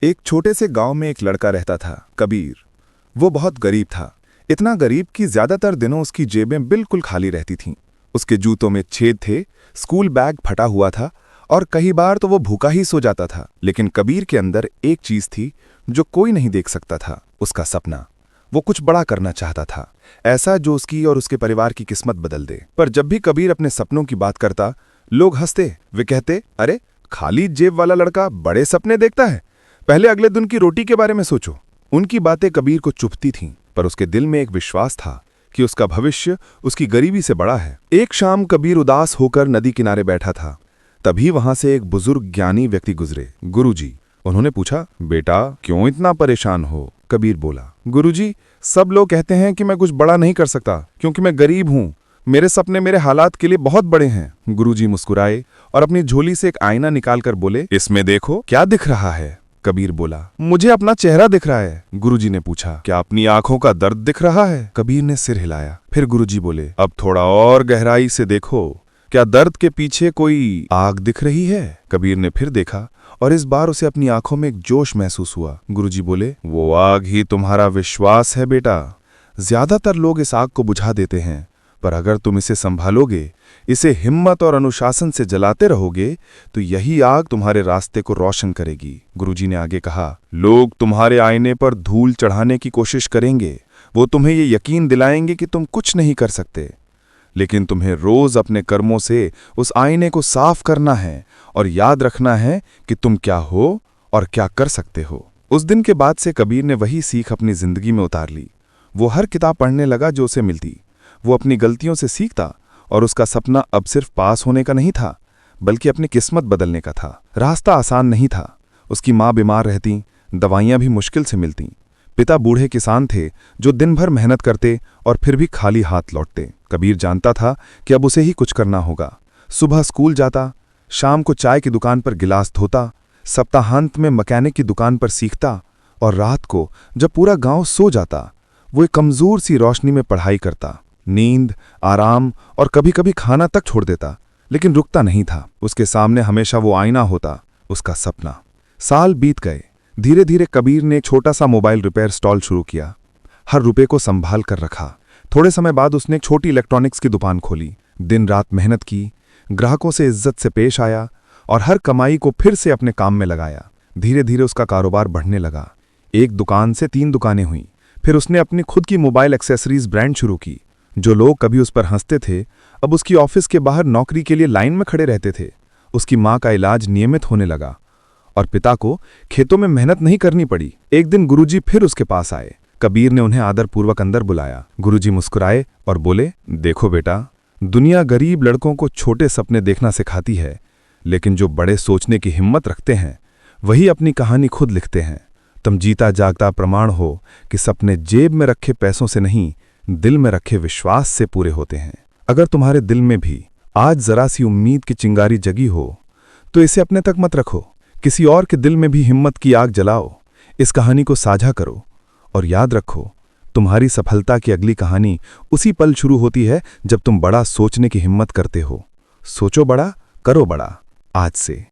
एक छोटे से गांव में एक लड़का रहता था, कबीर। वो बहुत गरीब था, इतना गरीब कि ज्यादातर दिनों उसकी जेबें बिल्कुल खाली रहती थीं। उसके जूतों में छेद थे, स्कूल बैग फटा हुआ था और कई बार तो वो भूखा ही सो जाता था। लेकिन कबीर के अंदर एक चीज थी जो कोई नहीं देख सकता था, उसका सपना। वो कुछ बड़ा करना चाहता था, ऐसा जो उसकी और उसके परिवार की किस्मत बदल दे। पर जब भी कबीर अपने सपनों की बात करता, लोग हंसते। वे कहते, अरे खाली जेब वाला लड़का बड़े सपने देखता है, पहले अगले दिन की रोटी के बारे में सोचो। उनकी बातें कबीर को चुभती थीं, पर उसके दिल में एक विश्वास था कि उसका भविष्य उसकी गरीबी से बड़ा है। एक शाम कबीर उदास होकर नदी किनारे बैठा था। तभी वहां से एक बुजुर्ग ज्ञानी व्यक्ति गुजरे, गुरुजी। उन्होंने पूछा, बेटा क्यों इतना परेशान हो? कबीर बोला, गुरुजी, सब लोग कहते हैं कि मैं कुछ बड़ा नहीं कर सकता क्योंकि मैं गरीब हूं। मेरे सपने मेरे हालात के लिए बहुत बड़े हैं। गुरुजी मुस्कुराए और अपनी झोली से एक आईना निकालकर बोले, इसमें देखो क्या दिख रहा है? कबीर बोला, मुझे अपना चेहरा दिख रहा है। गुरुजी ने पूछा, क्या अपनी आंखों का दर्द दिख रहा है? कबीर ने सिर हिलाया। फिर गुरुजी बोले, अब थोड़ा और गहराई से देखो, क्या दर्द के पीछे कोई आग दिख रही है? कबीर ने फिर देखा और इस बार उसे अपनी आंखों में एक जोश महसूस हुआ। गुरुजी बोले, वो आग ही तुम्हारा विश्वास है बेटा। ज्यादातर लोग इस आग को बुझा देते हैं, पर अगर तुम इसे संभालोगे, इसे हिम्मत और अनुशासन से जलाते रहोगे, तो यही आग तुम्हारे रास्ते को रोशन करेगी। गुरुजी ने आगे कहा, लोग तुम्हारे आईने पर धूल चढ़ाने की कोशिश करेंगे। वो तुम्हें ये यकीन दिलाएंगे कि तुम कुछ नहीं कर सकते, लेकिन तुम्हें रोज अपने कर्मों से उस आईने को साफ करना है और याद रखना है कि तुम क्या हो और क्या कर सकते हो। उस दिन के बाद से कबीर ने वही सीख अपनी जिंदगी में उतार ली। वो हर किताब पढ़ने लगा जो उसे मिलती। वो अपनी गलतियों से सीखता और उसका सपना अब सिर्फ पास होने का नहीं था, बल्कि अपनी किस्मत बदलने का था। रास्ता आसान नहीं था। उसकी माँ बीमार रहती, दवाइयाँ भी मुश्किल से मिलती। पिता बूढ़े किसान थे जो दिन भर मेहनत करते और फिर भी खाली हाथ लौटते। कबीर जानता था कि अब उसे ही कुछ करना होगा। सुबह स्कूल जाता, शाम को चाय की दुकान पर गिलास धोता, सप्ताहांत में मैकेनिक की दुकान पर सीखता और रात को जब पूरा गांव सो जाता, वो एक कमजोर सी रोशनी में पढ़ाई करता। नींद, आराम और कभी कभी खाना तक छोड़ देता, लेकिन रुकता नहीं था। उसके सामने हमेशा वो आईना होता, उसका सपना। साल बीत गए। धीरे धीरे कबीर ने एक छोटा सा मोबाइल रिपेयर स्टॉल शुरू किया। हर रुपए को संभाल कर रखा। थोड़े समय बाद उसने एक छोटी इलेक्ट्रॉनिक्स की दुकान खोली। दिन रात मेहनत की, ग्राहकों से इज्जत से पेश आया और हर कमाई को फिर से अपने काम में लगाया। धीरे धीरे उसका कारोबार बढ़ने लगा। एक दुकान से 3 दुकानें हुईं। फिर उसने अपनी खुद की मोबाइल एक्सेसरीज ब्रांड शुरू की। जो लोग कभी उस पर हंसते थे, अब उसकी ऑफिस के बाहर नौकरी के लिए लाइन में खड़े रहते थे। उसकी माँ का इलाज नियमित होने लगा और पिता को खेतों में मेहनत नहीं करनी पड़ी। एक दिन गुरुजी फिर उसके पास आए। कबीर ने उन्हें आदरपूर्वक अंदर बुलाया। गुरुजी मुस्कुराए और बोले, देखो बेटा, दुनिया गरीब लड़कों को छोटे सपने देखना सिखाती है, लेकिन जो बड़े सोचने की हिम्मत रखते हैं वही अपनी कहानी खुद लिखते हैं। तुम जीता जागता प्रमाण हो कि सपने जेब में रखे पैसों से नहीं, दिल में रखे विश्वास से पूरे होते हैं। अगर तुम्हारे दिल में भी आज जरा सी उम्मीद की चिंगारी जगी हो, तो इसे अपने तक मत रखो, किसी और के दिल में भी हिम्मत की आग जलाओ। इस कहानी को साझा करो और याद रखो, तुम्हारी सफलता की अगली कहानी उसी पल शुरू होती है जब तुम बड़ा सोचने की हिम्मत करते हो। सोचो बड़ा, करो बड़ा, आज से।